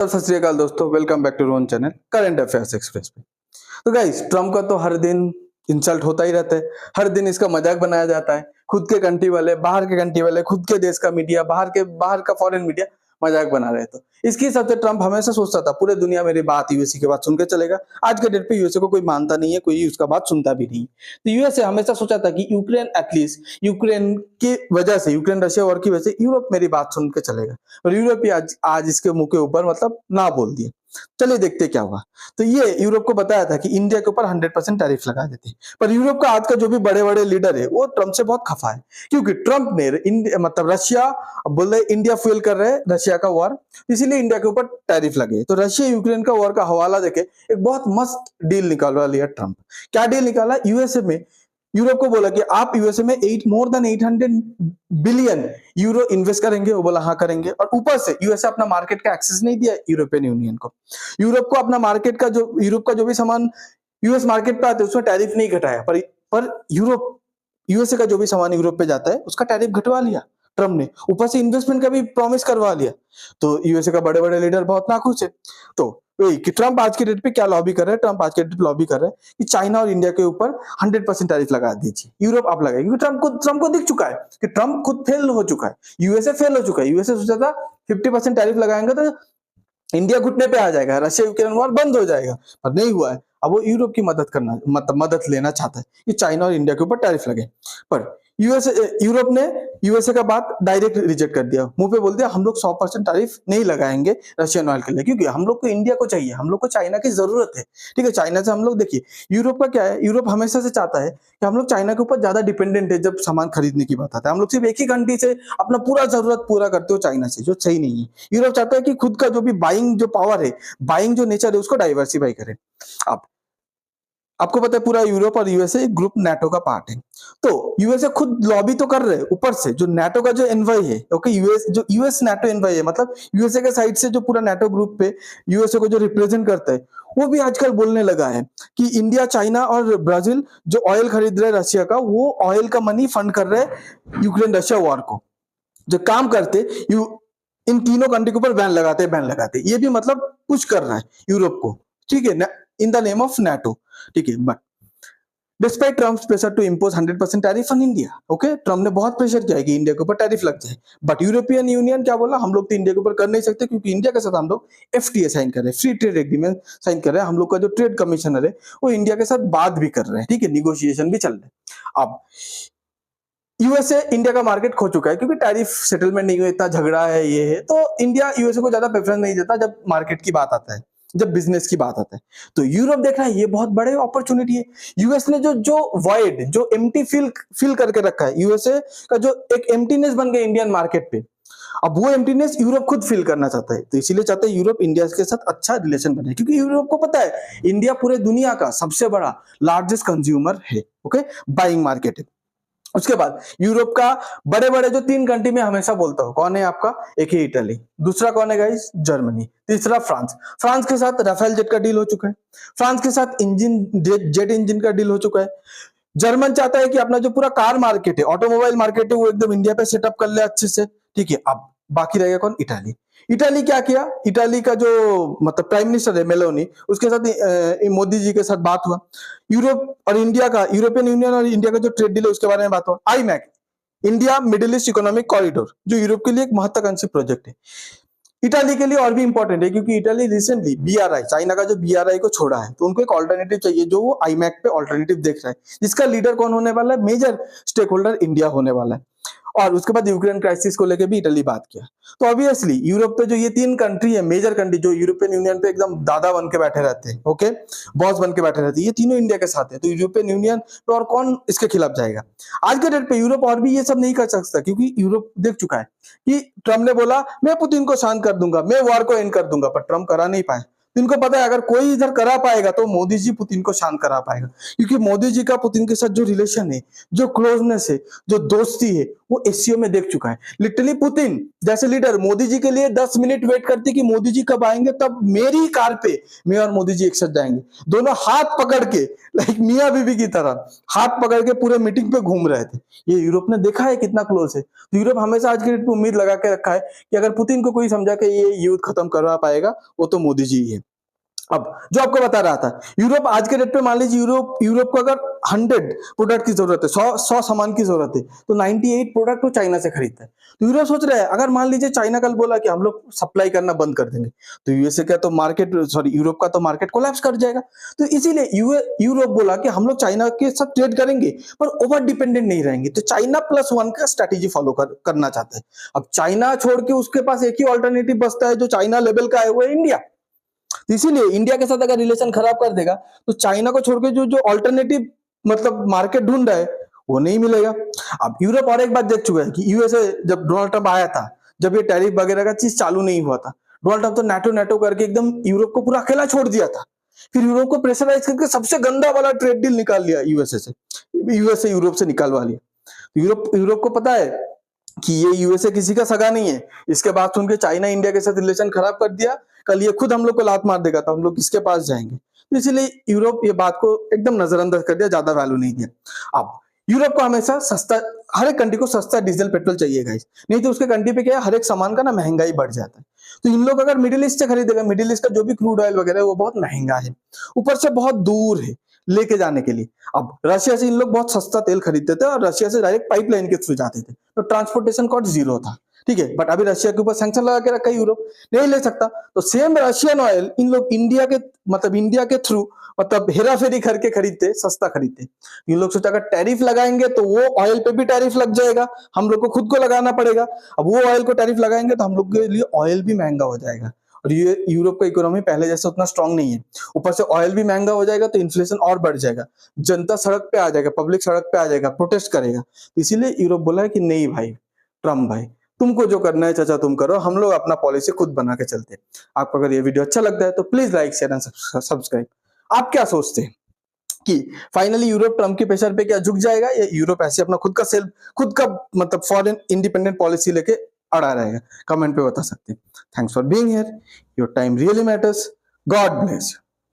सत श्री अकाल दोस्तों, welcome back to Rohan channel current affairs express पे। तो गाइस, ट्रम्प का तो हर दिन इंसल्ट होता ही रहता है, हर दिन इसका मजाक बनाया जाता है। खुद के कंट्री वाले, बाहर के कंट्री वाले, खुद के देश का मीडिया, बाहर का फॉरेन मीडिया मजाक बना रहे। तो इसके हिसाब से ट्रम्प हमेशा सोचता था पूरे दुनिया मेरी बात, यूएसए की बात सुन के चलेगा। आज के डेट पे यूएसए को कोई मानता नहीं है, कोई उसका बात सुनता भी नहीं। तो यूएसए हमेशा सोचा था कि यूक्रेन, एटलीस्ट यूक्रेन की वजह से, यूक्रेन रशिया वॉर की वजह से यूरोप मेरी बात सुन के चलेगा। और यूरोप ही आज इसके मुंह के ऊपर मतलब ना बोल दिया। चलिए देखते क्या हुआ। तो ये यूरोप को बताया था कि इंडिया के ऊपर 100% टैरिफ लगा देते। पर यूरोप का आज का जो भी बड़े बड़े लीडर है वो ट्रम्प से बहुत खफा है, क्योंकि ट्रम्प ने मतलब रशिया बोल रहे इंडिया फ्यूल कर रहे हैं रशिया का वॉर, इसीलिए इंडिया के ऊपर टैरिफ लगे। तो रशिया यूक्रेन का वॉर का हवाला देके एक बहुत मस्त डील निकालवा लिया ट्रम्प। क्या डील निकाला? यूएसए में यूरोप को बोला कि आप यूएसए में more than 800 billion euro invest करेंगे। वो बोला हाँ करेंगे। और ऊपर से यूएसए अपना मार्केट का एक्सेस नहीं दिया यूरोपियन यूनियन को। यूरोप को अपना मार्केट का यूरोप का जो भी सामान यूएस मार्केट पे आते हैं उसमें टैरिफ नहीं घटाया, पर यूएसए का जो भी सामान यूरोप पे जाता है उसका टैरिफ घटवा लिया ट्रम्प ने। ऊपर से इन्वेस्टमेंट का भी प्रॉमिस करवा लिया। तो यूएसए का बड़े बड़े लीडर बहुत नाखुश है। तो वही कि ट्रम्प आज के डेट पे क्या लॉबी कर रहे हैं, ट्रम्प आज के डेट पे लॉबी कर रहे हैं कि चाइना और इंडिया के ऊपर 100% टैरिफ लगा दीजिए। यूरोप आप लगाए, क्योंकि ट्रम्प को दिख चुका है कि ट्रम्प खुद फेल हो चुका है, यूएसए फेल हो चुका है। यूएसए सोचा था 50% टैरिफ लगाएंगे तो इंडिया घुटने पे आ जाएगा, रशिया यूक्रेन वॉर बंद हो जाएगा, पर नहीं हुआ है। अब वो यूरोप की मदद करना मतलब मदद लेना चाहता है कि चाइना और इंडिया के ऊपर टैरिफ लगे। पर यूरोप ने यूएसए का बात डायरेक्ट रिजेक्ट कर दिया, मुंह पे बोल दिया हम लोग 100% टैरिफ नहीं लगाएंगे रशियन ऑयल के लिए, क्योंकि हम लोग को इंडिया को चाहिए, हम लोग को चाइना की जरूरत है। ठीक है, चाइना से हम लोग देखिए, यूरोप का क्या है, यूरोप हमेशा से चाहता है कि हम लोग चाइना के ऊपर ज्यादा डिपेंडेंट है। जब सामान खरीदने की बात आता है, हम लोग सिर्फ एक ही कंट्री से अपना पूरा जरूरत पूरा करते हो, चाइना से, जो सही नहीं है। यूरोप चाहता है कि खुद का जो भी बाइंग जो पावर है, बाइंग जो नेचर है, उसको डाइवर्सिफाई करें। अब आपको पता है पूरा यूरोप और यूएसए ग्रुप नाटो का पार्ट है। तो यूएसए खुद लॉबी तो कर रहे हैं, ऊपर से जो नाटो का जो एनवाई है, ओके, यूएस नाटो एनवाई है, मतलब यूएसए के साइड से जो पूरा नाटो ग्रुप पे यूएसए को जो रिप्रेजेंट करता है, वो भी आजकल बोलने लगा है कि इंडिया, चाइना और ब्राजील जो ऑयल खरीद रहे रशिया का, वो ऑयल का मनी फंड कर रहे हैं यूक्रेन रशिया वॉर को। जो काम करते इन तीनों कंट्री के ऊपर बैन लगाते, ये भी मतलब पुश कर रहा है यूरोप को, ठीक है, in the name of NATO. ठीक है, but despite Trump's pressure to impose 100% tariff on India, okay, Trump ने बहुत प्रेशर किया कि इंडिया के ऊपर टैरिफ लग जाए। बट यूरोपियन यूनियन क्या बोला, हम लोग तो इंडिया के ऊपर कर नहीं सकते, क्योंकि इंडिया के साथ हम लोग एफटीए साइन कर रहे हैं, फ्री ट्रेड एग्रीमेंट साइन कर रहे हैं। हम लोग का जो ट्रेड कमिश्नर है वो इंडिया के साथ बात भी कर रहे हैं, ठीक है, निगोशिएशन भी चल रहे हैं। अब यूएसए इंडिया का मार्केट खो चुका है, क्योंकि टैरिफ सेटलमेंट नहीं हुआ, इतना झगड़ा है, ये है, तो इंडिया यूएसए को ज्यादा प्रेफरेंस नहीं देता जब मार्केट की बात आता है, जब बिजनेस की बात आता है। तो यूरोप देख रहा है ये बहुत बड़े अपॉर्चुनिटी है। यूएस ने जो वॉइड, जो एम्प्टी फील करके रखा है, यूएसए का जो एक एम्प्टीनेस बन गया इंडियन मार्केट पे, अब वो एम्प्टीनेस यूरोप खुद फील करना चाहता है। तो इसीलिए चाहते हैं यूरोप इंडिया के साथ अच्छा रिलेशन बने, क्योंकि यूरोप को पता है इंडिया पूरे दुनिया का सबसे बड़ा लार्जेस्ट कंज्यूमर है, ओके, बाइंग मार्केट है। उसके बाद यूरोप का बड़े बड़े जो 3 कंट्री में हमेशा बोलता हूं, कौन है आपका? एक है इटली, दूसरा कौन है गाइस? जर्मनी, तीसरा फ्रांस। फ्रांस के साथ राफेल जेट का डील हो चुका है, फ्रांस के साथ जेट इंजन का डील हो चुका है। जर्मन चाहता है कि अपना जो पूरा कार मार्केट है, ऑटोमोबाइल मार्केट है, वो एकदम इंडिया पे सेटअप कर ले अच्छे से, ठीक है। अब बाकी रहेगा कौन? इटाली। इटाली क्या किया? इटाली का जो मतलब प्राइम मिनिस्टर है मेलोनी, उसके साथ मोदी जी के साथ बात हुआ। यूरोप और इंडिया का, यूरोपियन यूनियन और इंडिया का जो ट्रेड डील है उसके बारे में बात हुआ। IMac, India middle east economic corridor, जो यूरोप के लिए एक महत्वाकांक्षी प्रोजेक्ट है, इटाली के लिए और भी इंपॉर्टेंट है, क्योंकि इटाली रिसेंटली बीआरआई, चाइना का जो बीआरआई को छोड़ा है, तो उनको एक ऑल्टरनेटिव चाहिए, जो वो आईमैक पे ऑल्टरनेटिव देख रहा है, जिसका लीडर कौन होने वाला है? मेजर स्टेक होल्डर इंडिया होने वाला है। और उसके बाद यूक्रेन क्राइसिस को लेकर भी इटली बात किया। तो ऑब्वियसली यूरोप पे जो ये 3 कंट्री है, मेजर कंट्री, जो यूरोपियन यूनियन पे एकदम दादा बन के बैठे रहते हैं, ओके, बॉस बन के बैठे रहते हैं, ये तीनों इंडिया के साथ है। तो यूरोपियन यूनियन पे और कौन इसके खिलाफ जाएगा? आज के डेट पे यूरोप और भी ये सब नहीं कर सकता, क्योंकि यूरोप देख चुका है कि ट्रम्प ने बोला मैं पुतिन को शांत कर दूंगा, मैं वॉर को एंड कर दूंगा, पर ट्रम्प करा नहीं पाए। तो इनको पता है अगर कोई इधर करा पाएगा तो मोदी जी पुतिन को शांत करा पाएगा, क्योंकि मोदी जी का पुतिन के साथ जो रिलेशन है, जो क्लोजनेस है, जो दोस्ती है, वो एससीओ में देख चुका है। लिटरली पुतिन जैसे लीडर मोदी जी के लिए 10 मिनट वेट करती कि मोदी जी कब आएंगे, तब मेरी कार पे मैं और मोदी जी एक साथ जाएंगे, दोनों हाथ पकड़ के, लाइक मियां बीवी की तरह हाथ पकड़ के पूरे मीटिंग पे घूम रहे थे। ये यूरोप ने देखा है कितना क्लोज है। तो यूरोप हमेशा आज की डेट पे उम्मीद लगा के रखा है कि अगर पुतिन को कोई समझा के ये युद्ध खत्म करवा पाएगा, वो तो मोदी जी ही है। अब जो आपको बता रहा था, यूरोप आज के डेट पे मान लीजिए यूरोप को अगर 100 प्रोडक्ट की जरूरत है, 100 सामान की जरूरत है, तो 98 प्रोडक्ट वो चाइना से खरीदता है। तो यूरोप सोच रहा है अगर मान लीजिए चाइना कल बोला कि हम लोग सप्लाई करना बंद कर देंगे, तो यूएसए का तो मार्केट, सॉरी यूरोप का तो मार्केट कोलैप्स कर जाएगा। तो इसीलिए यूरोप बोला कि हम लोग चाइना के साथ ट्रेड करेंगे पर ओवर डिपेंडेंट नहीं रहेंगे। तो चाइना +1 का स्ट्रेटेजी फॉलो करना चाहता है। अब चाइना छोड़ के उसके पास एक ही ऑल्टरनेटिव बचता है जो चाइना लेवल का है, वो है इंडिया। तो इसीलिए इंडिया के साथ अगर रिलेशन खराब कर देगा तो चाइना को छोड़ के जो जो ऑल्टरनेटिव मतलब मार्केट ढूंढ रहा है वो नहीं मिलेगा। अब यूरोप और एक बात देख चुका है कि यूएसए जब डोनाल्ड ट्रंप आया था, जब ये टैरिफ वगैरह का चीज चालू नहीं हुआ था, डोनाल्ड ट्रंप तो नाटो करके एकदम यूरोप को पूरा अकेला छोड़ दिया था। फिर यूरोप को प्रेशराइज करके सबसे गंदा वाला ट्रेड डील निकाल लिया यूएसए यूरोप से निकालवा लिया। यूरोप को पता है कि ये यूएसए किसी का सगा नहीं है। इसके बाद सुन के चाइना इंडिया के साथ रिलेशन खराब कर दिया, कल ये खुद हम लोग को लात मार देगा तो हम लोग किसके पास जाएंगे। तो इसीलिए यूरोप ये बात को एकदम नजरअंदाज कर दिया, ज्यादा वैल्यू नहीं दिया। अब यूरोप को हमेशा सस्ता, हर एक कंट्री को सस्ता डीजल पेट्रोल चाहिए गाइस, नहीं तो उसके कंट्री पे क्या है, हर एक सामान का ना महंगाई बढ़ जाता है। तो इन लोग अगर मिडिल ईस्ट से खरीदेगा, मिडिल ईस्ट का जो भी क्रूड ऑयल वगैरह है वो बहुत महंगा है, ऊपर से बहुत दूर है लेके जाने के लिए। अब रशिया से इन लोग बहुत सस्ता तेल खरीदते थे और रशिया से डायरेक्ट पाइपलाइन के थ्रू जाते थे, तो ट्रांसपोर्टेशन कॉस्ट 0 था, ठीक है। बट अभी रशिया के ऊपर सैंक्शन लगा के रखा है, यूरोप नहीं ले सकता। तो सेम रशियन ऑयल इन लोग इंडिया के थ्रू मतलब हेरा फेरी करके खरीदते, सस्ता खरीदते। इन लोग सोचा अगर टैरिफ लगाएंगे तो वो ऑयल पे भी टैरिफ लग जाएगा, हम लोग को खुद को लगाना पड़ेगा। अब वो ऑयल को टैरिफ लगाएंगे तो हम लोग के लिए ऑयल भी महंगा हो जाएगा, और ये यूरोप का इकोनॉमी पहले जैसे उतना स्ट्रांग नहीं है, ऊपर से ऑयल भी महंगा हो जाएगा तो इन्फ्लेशन और बढ़ जाएगा, जनता सड़क पे आ जाएगा, पब्लिक सड़क पे आ जाएगा, प्रोटेस्ट करेगा। इसीलिए यूरोप बोला है कि नहीं भाई ट्रम्प भाई, तुमको जो करना है चाचा तुम करो, हम लोग अपना पॉलिसी खुद बना के चलते हैं। आपको अगर ये वीडियो अच्छा लगता है तो please like share and subscribe. आप क्या सोचते हैं कि फाइनली यूरोप ट्रम्प के प्रेशर पे क्या झुक जाएगा, या यूरोप ऐसे अपना खुद का मतलब फॉरेन इंडिपेंडेंट पॉलिसी लेके अड़ा रहेगा? कमेंट पे बता सकते हैं। Thanks for being here, your time really matters, God bless you.